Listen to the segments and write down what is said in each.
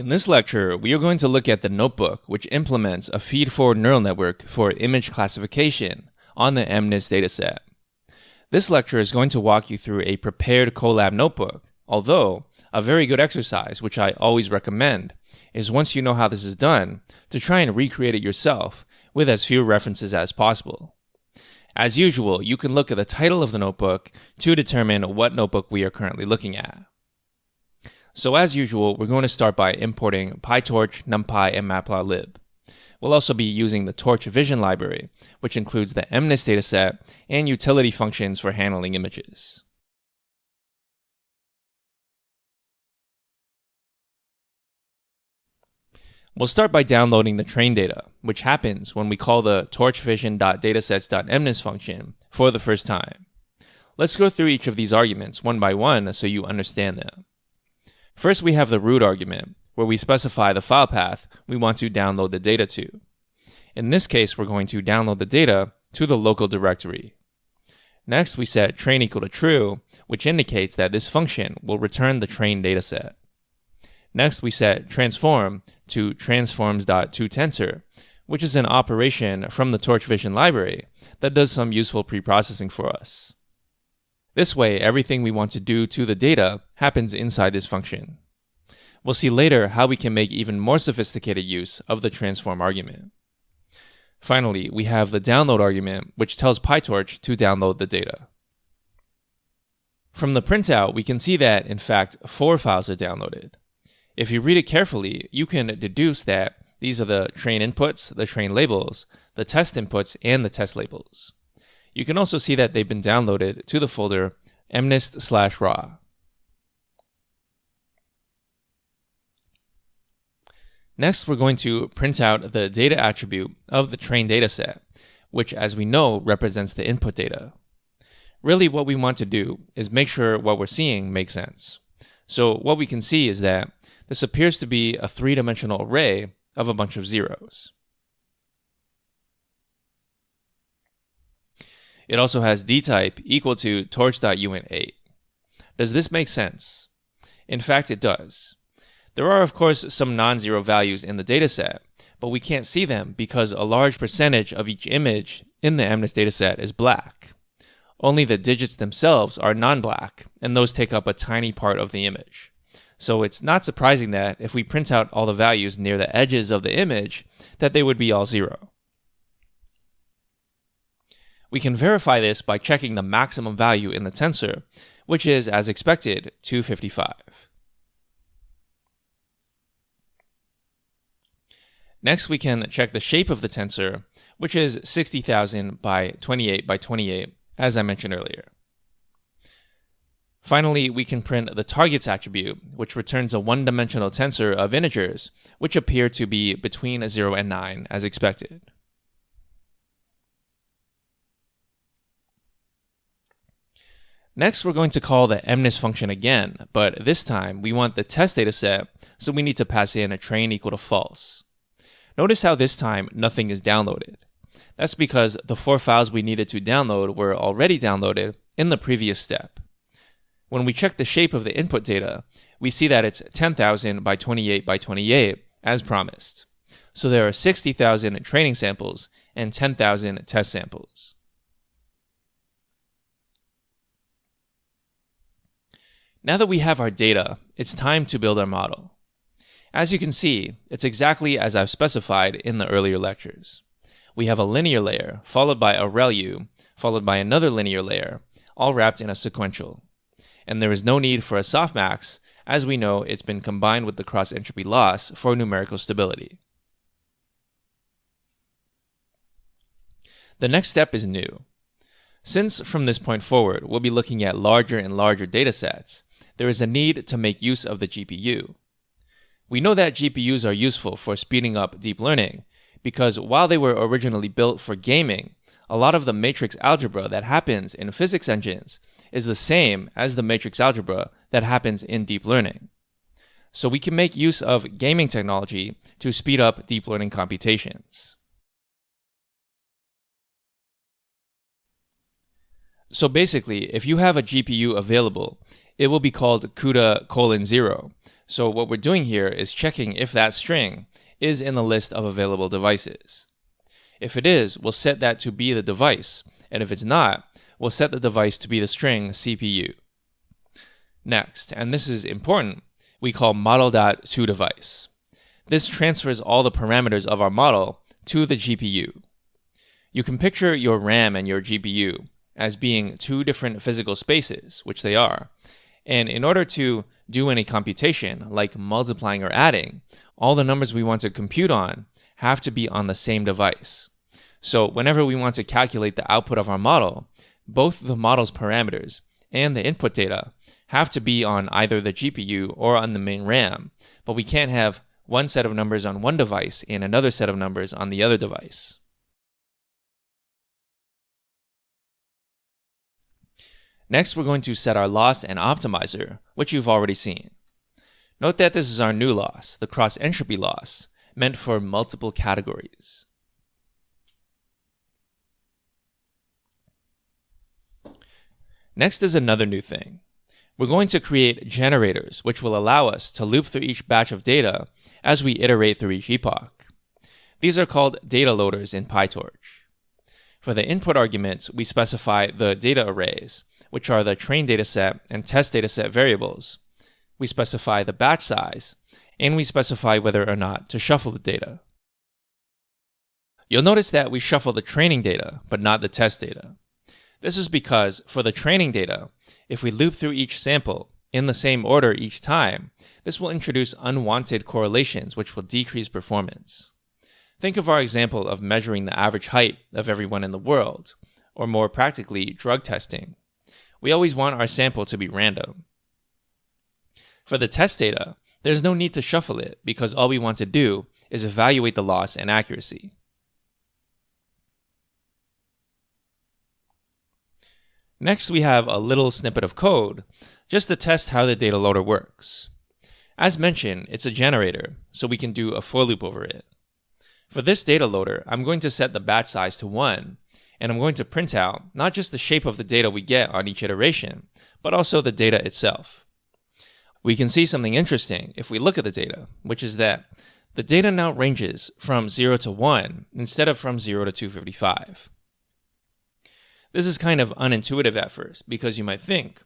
In this lecture, we are going to look at the notebook which implements a feed-forward neural network for image classification on the MNIST dataset. This lecture is going to walk you through a prepared Colab notebook, although a very good exercise, which I always recommend, is once you know how this is done, to try and recreate it yourself with as few references as possible. As usual, you can look at the title of the notebook to determine what notebook we are currently looking at. So as usual, we're going to start by importing PyTorch, NumPy, and Matplotlib. We'll also be using the Torch Vision library, which includes the MNIST dataset and utility functions for handling images. We'll start by downloading the train data, which happens when we call the torchvision.datasets.mnist function for the first time. Let's go through each of these arguments one by one so you understand them. First, we have the root argument, where we specify the file path we want to download the data to. In this case, we're going to download the data to the local directory. Next, we set train equal to true, which indicates that this function will return the train dataset. Next, we set transform to transforms.toTensor, which is an operation from the Torch Vision library that does some useful preprocessing for us. This way, everything we want to do to the data happens inside this function. We'll see later how we can make even more sophisticated use of the transform argument. Finally, we have the download argument, which tells PyTorch to download the data. From the printout, we can see that, in fact, 4 files are downloaded. If you read it carefully, you can deduce that these are the train inputs, the train labels, the test inputs, and the test labels. You can also see that they've been downloaded to the folder mnist/raw. Next, we're going to print out the data attribute of the train dataset, which, as we know, represents the input data. Really, what we want to do is make sure what we're seeing makes sense. So what we can see is that this appears to be a 3-dimensional array of a bunch of zeros. It also has dtype equal to torch.uint8. Does this make sense? In fact, it does. There are, of course, some non-zero values in the dataset, but we can't see them because a large percentage of each image in the MNIST dataset is black. Only the digits themselves are non-black, and those take up a tiny part of the image. So it's not surprising that if we print out all the values near the edges of the image, that they would be all zero. We can verify this by checking the maximum value in the tensor, which is, as expected, 255. Next, we can check the shape of the tensor, which is 60,000 by 28 by 28, as I mentioned earlier. Finally, we can print the targets attribute, which returns a one-dimensional tensor of integers, which appear to be between 0 and 9, as expected. Next, we're going to call the MNIST function again, but this time we want the test dataset, so we need to pass in a train equal to false. Notice how this time nothing is downloaded. That's because the 4 files we needed to download were already downloaded in the previous step. When we check the shape of the input data, we see that it's 10,000 by 28 by 28, as promised. So there are 60,000 training samples and 10,000 test samples. Now that we have our data, it's time to build our model. As you can see, it's exactly as I've specified in the earlier lectures. We have a linear layer, followed by a ReLU, followed by another linear layer, all wrapped in a sequential. And there is no need for a softmax, as we know it's been combined with the cross-entropy loss for numerical stability. The next step is new. Since from this point forward we'll be looking at larger and larger datasets, there is a need to make use of the GPU. We know that GPUs are useful for speeding up deep learning because while they were originally built for gaming, a lot of the matrix algebra that happens in physics engines is the same as the matrix algebra that happens in deep learning. So we can make use of gaming technology to speed up deep learning computations. So basically, if you have a GPU available, it will be called CUDA:0, So what we're doing here is checking if that string is in the list of available devices. If it is, we'll set that to be the device, and if it's not, we'll set the device to be the string CPU. Next, and this is important, we call model.toDevice. This transfers all the parameters of our model to the GPU. You can picture your RAM and your GPU as being two different physical spaces, which they are, and in order to do any computation, like multiplying or adding, all the numbers we want to compute on have to be on the same device. So whenever we want to calculate the output of our model, both the model's parameters and the input data have to be on either the GPU or on the main RAM, but we can't have one set of numbers on one device and another set of numbers on the other device. Next, we're going to set our loss and optimizer, which you've already seen. Note that this is our new loss, the cross-entropy loss, meant for multiple categories. Next is another new thing. We're going to create generators, which will allow us to loop through each batch of data as we iterate through each epoch. These are called data loaders in PyTorch. For the input arguments, we specify the data arrays, which are the train dataset and test dataset variables. We specify the batch size, and we specify whether or not to shuffle the data. You'll notice that we shuffle the training data, but not the test data. This is because for the training data, if we loop through each sample in the same order each time, this will introduce unwanted correlations which will decrease performance. Think of our example of measuring the average height of everyone in the world, or more practically, drug testing. We always want our sample to be random. For the test data, there's no need to shuffle it because all we want to do is evaluate the loss and accuracy. Next, we have a little snippet of code just to test how the data loader works. As mentioned, it's a generator, so we can do a for loop over it. For this data loader, I'm going to set the batch size to 1, and I'm going to print out not just the shape of the data we get on each iteration, but also the data itself. We can see something interesting if we look at the data, which is that the data now ranges from 0 to 1 instead of from 0 to 255. This is kind of unintuitive at first because you might think,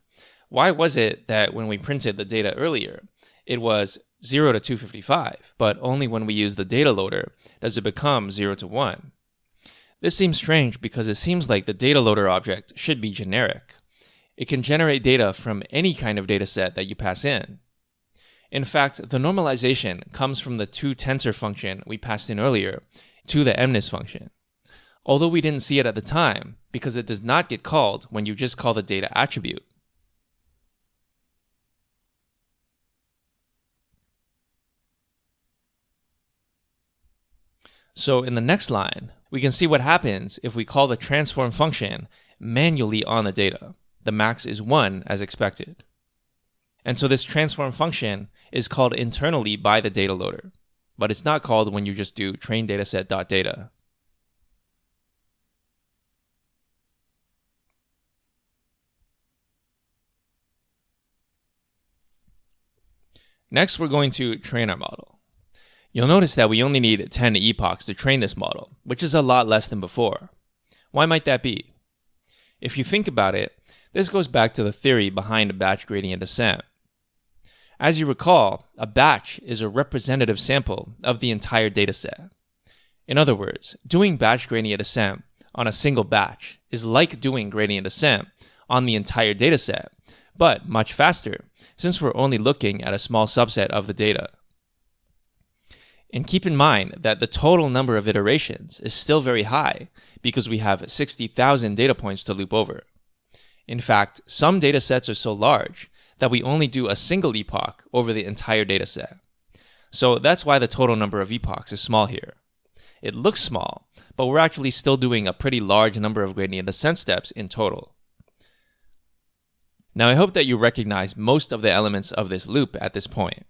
why was it that when we printed the data earlier, it was 0 to 255, but only when we use the data loader does it become 0 to 1? This seems strange because it seems like the data loader object should be generic. It can generate data from any kind of dataset that you pass in. In fact, the normalization comes from the toTensor function we passed in earlier to the MNIS function. Although we didn't see it at the time, because it does not get called when you just call the data attribute. So in the next line, we can see what happens if we call the transform function manually on the data. The max is 1 as expected. And so this transform function is called internally by the data loader, but it's not called when you just do trainDataset.data. Next, we're going to train our model. You'll notice that we only need 10 epochs to train this model, which is a lot less than before. Why might that be? If you think about it, this goes back to the theory behind a batch gradient descent. As you recall, a batch is a representative sample of the entire dataset. In other words, doing batch gradient descent on a single batch is like doing gradient descent on the entire dataset, but much faster, since we're only looking at a small subset of the data. And keep in mind that the total number of iterations is still very high because we have 60,000 data points to loop over. In fact, some datasets are so large that we only do a single epoch over the entire dataset. So that's why the total number of epochs is small here. It looks small, but we're actually still doing a pretty large number of gradient descent steps in total. Now I hope that you recognize most of the elements of this loop at this point.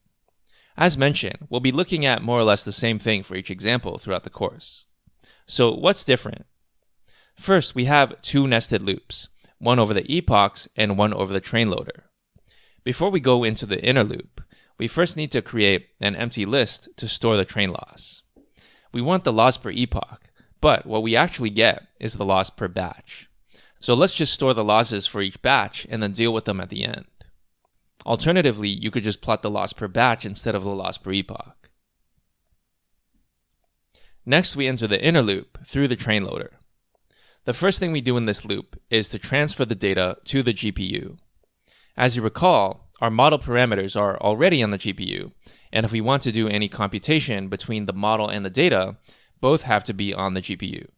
As mentioned, we'll be looking at more or less the same thing for each example throughout the course. So what's different? First, we have two nested loops, one over the epochs and one over the train loader. Before we go into the inner loop, we first need to create an empty list to store the train loss. We want the loss per epoch, but what we actually get is the loss per batch. So let's just store the losses for each batch and then deal with them at the end. Alternatively, you could just plot the loss per batch instead of the loss per epoch. Next, we enter the inner loop through the train loader. The first thing we do in this loop is to transfer the data to the GPU. As you recall, our model parameters are already on the GPU, and if we want to do any computation between the model and the data, both have to be on the GPU.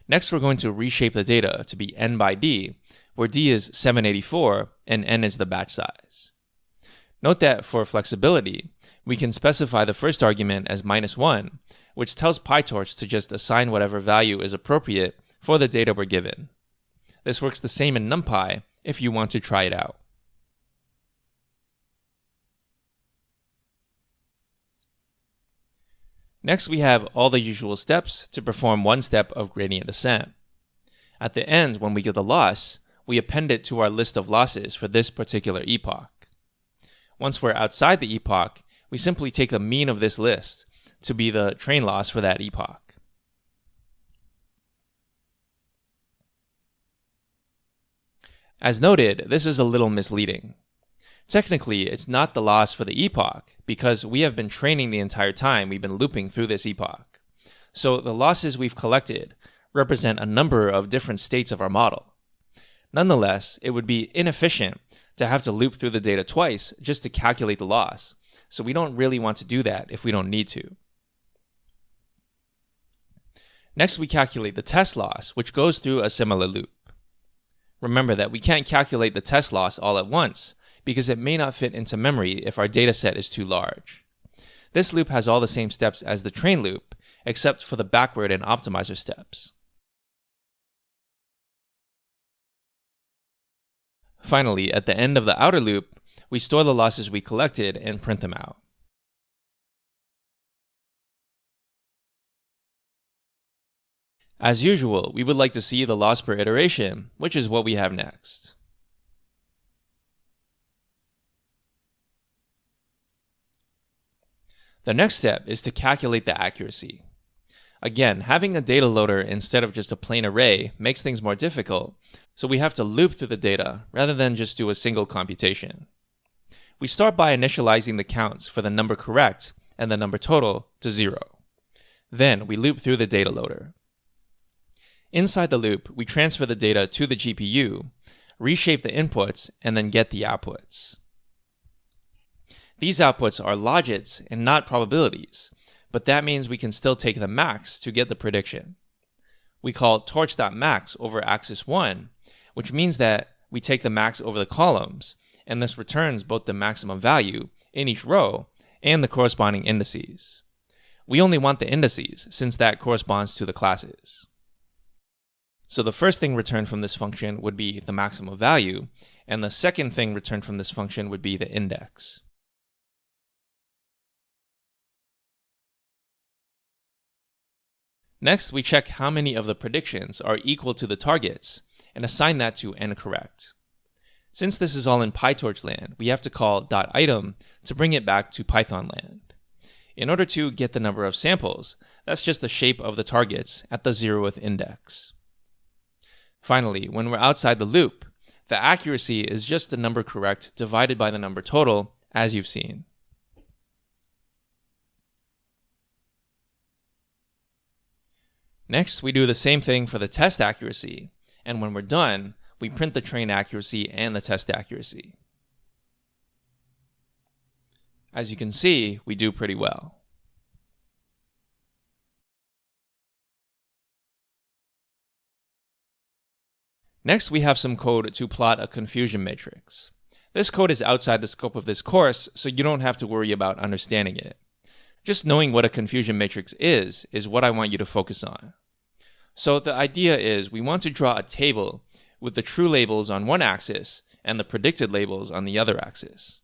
Next, we're going to reshape the data to be n by d, where d is 784 and n is the batch size. Note that for flexibility, we can specify the first argument as -1, which tells PyTorch to just assign whatever value is appropriate for the data we're given. This works the same in NumPy if you want to try it out. Next, we have all the usual steps to perform one step of gradient descent. At the end, when we get the loss, we append it to our list of losses for this particular epoch. Once we're outside the epoch, we simply take the mean of this list to be the train loss for that epoch. As noted, this is a little misleading. Technically, it's not the loss for the epoch, because we have been training the entire time we've been looping through this epoch. So the losses we've collected represent a number of different states of our model. Nonetheless, it would be inefficient to have to loop through the data twice just to calculate the loss, so we don't really want to do that if we don't need to. Next, we calculate the test loss, which goes through a similar loop. Remember that we can't calculate the test loss all at once, because it may not fit into memory if our dataset is too large. This loop has all the same steps as the train loop, except for the backward and optimizer steps. Finally, at the end of the outer loop, we store the losses we collected and print them out. As usual, we would like to see the loss per iteration, which is what we have next. The next step is to calculate the accuracy. Again, having a data loader instead of just a plain array makes things more difficult, so we have to loop through the data rather than just do a single computation. We start by initializing the counts for the number correct and the number total to 0. Then we loop through the data loader. Inside the loop, we transfer the data to the GPU, reshape the inputs, and then get the outputs. These outputs are logits and not probabilities, but that means we can still take the max to get the prediction. We call torch.max over axis 1, which means that we take the max over the columns, and this returns both the maximum value in each row and the corresponding indices. We only want the indices, since that corresponds to the classes. So the first thing returned from this function would be the maximum value, and the second thing returned from this function would be the index. Next, we check how many of the predictions are equal to the targets and assign that to nCorrect. Since this is all in PyTorch land, we have to call .item to bring it back to Python land. In order to get the number of samples, that's just the shape of the targets at the 0th index. Finally, when we're outside the loop, the accuracy is just the number correct divided by the number total, as you've seen. Next, we do the same thing for the test accuracy, and when we're done, we print the train accuracy and the test accuracy. As you can see, we do pretty well. Next, we have some code to plot a confusion matrix. This code is outside the scope of this course, so you don't have to worry about understanding it. Just knowing what a confusion matrix is what I want you to focus on. So the idea is we want to draw a table with the true labels on one axis and the predicted labels on the other axis.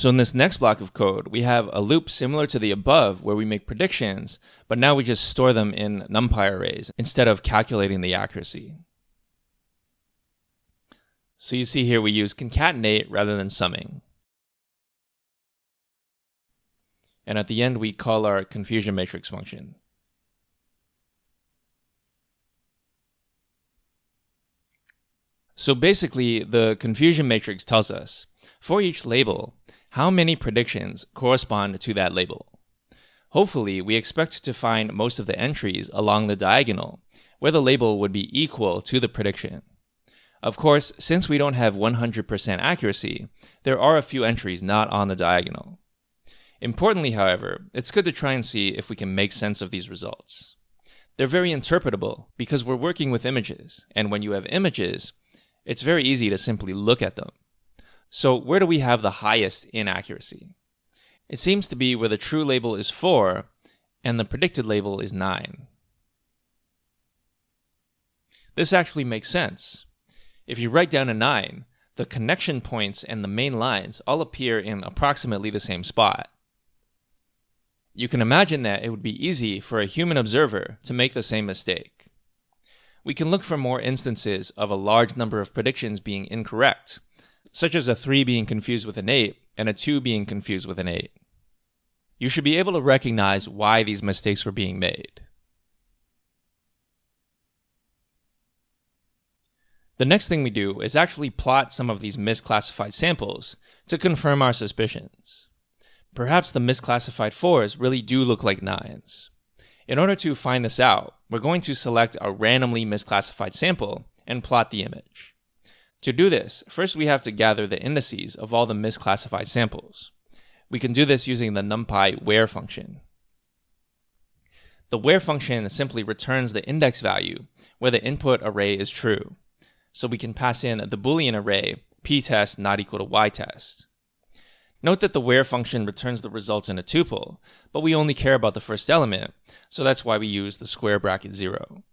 So in this next block of code, we have a loop similar to the above where we make predictions, but now we just store them in NumPy arrays instead of calculating the accuracy. So you see here we use concatenate rather than summing. And at the end, we call our confusion matrix function. So basically, the confusion matrix tells us, for each label, how many predictions correspond to that label. Hopefully, we expect to find most of the entries along the diagonal, where the label would be equal to the prediction. Of course, since we don't have 100% accuracy, there are a few entries not on the diagonal. Importantly, however, it's good to try and see if we can make sense of these results. They're very interpretable because we're working with images, and when you have images, it's very easy to simply look at them. So where do we have the highest inaccuracy? It seems to be where the true label is 4 and the predicted label is 9. This actually makes sense. If you write down a 9, the connection points and the main lines all appear in approximately the same spot. You can imagine that it would be easy for a human observer to make the same mistake. We can look for more instances of a large number of predictions being incorrect, such as a 3 being confused with an 8 and a 2 being confused with an 8. You should be able to recognize why these mistakes were being made. The next thing we do is actually plot some of these misclassified samples to confirm our suspicions. Perhaps the misclassified 4s really do look like 9s. In order to find this out, we're going to select a randomly misclassified sample and plot the image. To do this, first we have to gather the indices of all the misclassified samples. We can do this using the NumPy where function. The where function simply returns the index value where the input array is true. So we can pass in the Boolean array ptest not equal to ytest. Note that the where function returns the results in a tuple, but we only care about the first element, so that's why we use the square bracket 0.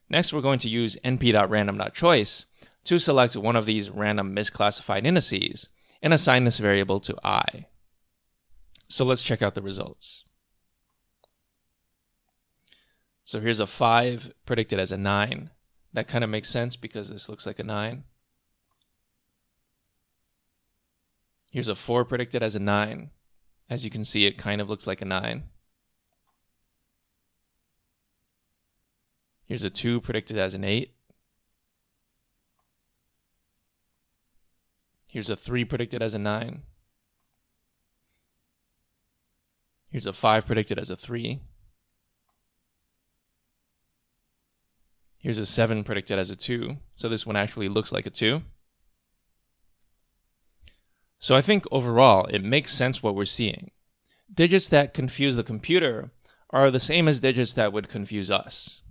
Next, we're going to use np.random.choice to select one of these random misclassified indices and assign this variable to I. So let's check out the results. So here's a 5 predicted as a 9. That kind of makes sense because this looks like a 9. Here's a 4 predicted as a 9. As you can see, it kind of looks like a 9. Here's a 2 predicted as an 8. Here's a 3 predicted as a 9. Here's a 5 predicted as a 3. Here's a 7 predicted as a 2. So this one actually looks like a 2. So I think overall, it makes sense what we're seeing. Digits that confuse the computer are the same as digits that would confuse us.